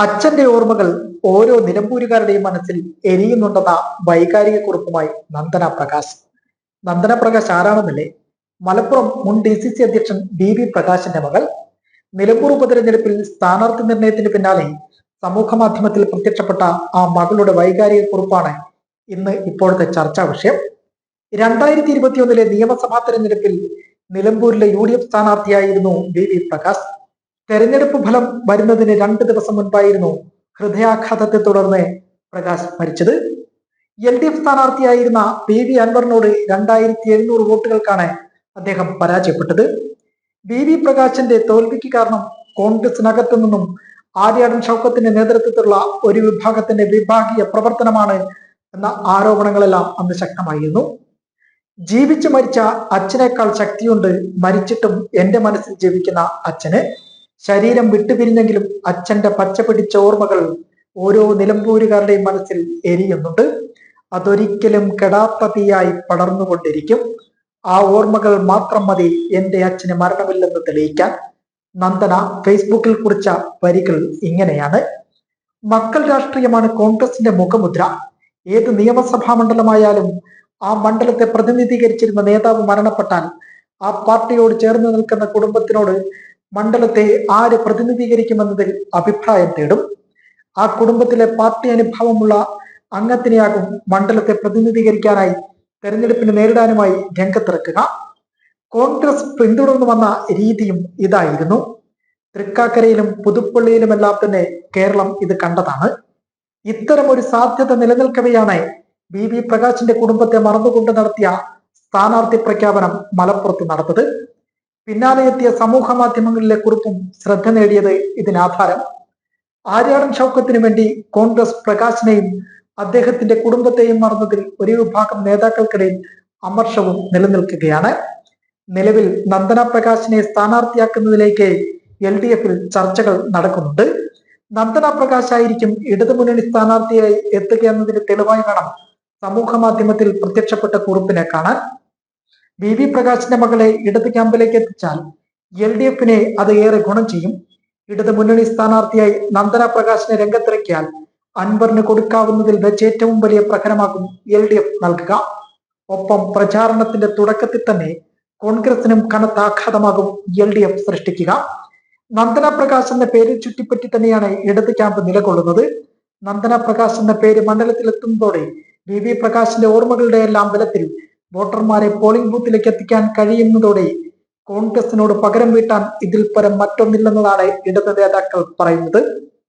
അച്ഛന്റെ ഓർമ്മകൾ ഓരോ നിലമ്പൂരുകാരുടെയും മനസ്സിൽ എരിയുന്നുണ്ടെന്ന വൈകാരിക കുറിപ്പുമായി നന്ദന പ്രകാശ്. നന്ദന പ്രകാശ് ആരാണെന്നല്ലേ? മലപ്പുറം മുൻ DCC അധ്യക്ഷൻ BB പ്രകാശിന്റെ മകൾ. നിലമ്പൂർ ഉപതെരഞ്ഞെടുപ്പിൽ സ്ഥാനാർത്ഥി നിർണയത്തിന് പിന്നാലെ സമൂഹ മാധ്യമത്തിൽ പ്രത്യക്ഷപ്പെട്ട ആ മകളുടെ വൈകാരിക കുറിപ്പാണ് ഇന്ന് ഇപ്പോഴത്തെ ചർച്ചാ വിഷയം. 2021 നിയമസഭാ തെരഞ്ഞെടുപ്പിൽ നിലമ്പൂരിലെ UDF സ്ഥാനാർത്ഥിയായിരുന്നു BB പ്രകാശ്. തെരഞ്ഞെടുപ്പ് ഫലം വരുന്നതിന് 2 ദിവസം മുൻപായിരുന്നു ഹൃദയാഘാതത്തെ തുടർന്ന് പ്രകാശ് മരിച്ചത്. LDF സ്ഥാനാർത്ഥിയായിരുന്ന PV അൻവറിനോട് 2700 വോട്ടുകൾക്കാണ് അദ്ദേഹം പരാജയപ്പെട്ടത്. BB പ്രകാശിന്റെ തോൽവിക്ക് കാരണം കോൺഗ്രസിനകത്തു നിന്നും ആര്യാടൻ ഷൗക്കത്തിന്റെ നേതൃത്വത്തിലുള്ള ഒരു വിഭാഗത്തിന്റെ വിഭാഗീയ പ്രവർത്തനമാണ് എന്ന ആരോപണങ്ങളെല്ലാം അന്ന് ശക്തമായിരുന്നു. ജീവിച്ചു മരിച്ച അച്ഛനേക്കാൾ ശക്തിയുണ്ട് മരിച്ചിട്ടും എന്റെ മനസ്സിൽ ജീവിക്കുന്ന അച്ഛന്. ശരീരം വിട്ടുപിരിഞ്ഞെങ്കിലും അച്ഛന്റെ പച്ച പിടിച്ച ഓർമ്മകൾ ഓരോ നിലമ്പൂരുകാരുടെയും മനസ്സിൽ എരിയുന്നുണ്ട്. അതൊരിക്കലും കെടാത്ത തീയായി പടർന്നുകൊണ്ടിരിക്കും. ആ ഓർമ്മകൾ മാത്രം മതി എന്റെ അച്ഛന് മരണമില്ലെന്ന് തെളിയിക്കാൻ. നന്ദന ഫേസ്ബുക്കിൽ കുറിച്ച വരികൾ ഇങ്ങനെയാണ്: മക്കൾ രാഷ്ട്രീയമാണ് കോൺഗ്രസിന്റെ മുഖമുദ്ര. ഏത് നിയമസഭാ മണ്ഡലമായാലും ആ മണ്ഡലത്തെ പ്രതിനിധീകരിച്ചിരുന്ന നേതാവ് മരണപ്പെട്ടാൽ ആ പാർട്ടിയോട് ചേർന്ന് നിൽക്കുന്ന കുടുംബത്തിനോട് മണ്ഡലത്തെ ആര് പ്രതിനിധീകരിക്കുമെന്നതിൽ അഭിപ്രായം തേടും. ആ കുടുംബത്തിലെ പാർട്ടി അനുഭവമുള്ള അംഗത്തിനെയാകും മണ്ഡലത്തെ പ്രതിനിധീകരിക്കാനായി തെരഞ്ഞെടുപ്പിന് നേരിടാനുമായി രംഗത്തിറക്കുക. കോൺഗ്രസ് പിന്തുടർന്നു വന്ന രീതിയും ഇതായിരുന്നു. തൃക്കാക്കരയിലും പുതുപ്പള്ളിയിലുമെല്ലാം തന്നെ കേരളം ഇത് കണ്ടതാണ്. ഇത്തരം ഒരു സാധ്യത നിലനിൽക്കവെയാണ് BB പ്രകാശിന്റെ കുടുംബത്തെ മറന്നുകൊണ്ട് നടത്തിയ സ്ഥാനാർത്ഥി പ്രഖ്യാപനം മലപ്പുറത്ത് നടന്നത്. പിന്നാലെ എത്തിയ സമൂഹ മാധ്യമങ്ങളിലെ കുറിപ്പും ശ്രദ്ധ നേടിയത് ഇതിനാധാരം. ആര്യാടൻ ഷൗക്കത്തിന് വേണ്ടി കോൺഗ്രസ് പ്രകാശിനെയും അദ്ദേഹത്തിന്റെ കുടുംബത്തെയും മറന്നതിൽ ഒരു വിഭാഗം നേതാക്കൾക്കിടയിൽ അമർഷവും നിലനിൽക്കുകയാണ്. നിലവിൽ നന്ദന പ്രകാശിനെ സ്ഥാനാർത്ഥിയാക്കുന്നതിലേക്ക് LDF-ൽ ചർച്ചകൾ നടക്കുന്നുണ്ട്. നന്ദന പ്രകാശ് ആയിരിക്കും ഇടതുമുന്നണി സ്ഥാനാർത്ഥിയായി എത്തുക എന്നതിന് തെളിവായി വേണം സമൂഹ മാധ്യമത്തിൽ പ്രത്യക്ഷപ്പെട്ട കുറിപ്പിനെ കാണാൻ. BB പ്രകാശിന്റെ മകളെ ഇടത് ക്യാമ്പിലേക്ക് എത്തിച്ചാൽ LDF-നെ അത് ഏറെ ഗുണം ചെയ്യും. ഇടത് മുന്നണി സ്ഥാനാർത്ഥിയായി നന്ദന പ്രകാശിനെ രംഗത്തിറക്കിയാൽ അൻവറിന് കൊടുക്കാവുന്നതിൽ വെച്ച് ഏറ്റവും വലിയ പ്രഹരമാകും LDF നൽകുക. ഒപ്പം പ്രചാരണത്തിന്റെ തുടക്കത്തിൽ തന്നെ കോൺഗ്രസിനും കനത്ത ആഘാതമാകും LDF സൃഷ്ടിക്കുക. നന്ദന പ്രകാശ് എന്ന പേര് ചുറ്റിപ്പറ്റി തന്നെയാണ് ഇടത് ക്യാമ്പ് നിലകൊള്ളുന്നത്. നന്ദന പ്രകാശ് എന്ന പേര് മണ്ഡലത്തിലെത്തുന്നതോടെ BB പ്രകാശിന്റെ ഓർമ്മകളുടെ എല്ലാം ബലത്തിൽ വോട്ടർമാരെ പോളിംഗ് ബൂത്തിലേക്ക് എത്തിക്കാൻ കഴിയുന്നതോടെ കോൺഗ്രസിനോട് പകരം വീട്ടാൻ ഇതിൽ പരം മറ്റൊന്നില്ലെന്നതാണ് ഇടത് നേതാക്കൾ പറയുന്നത്.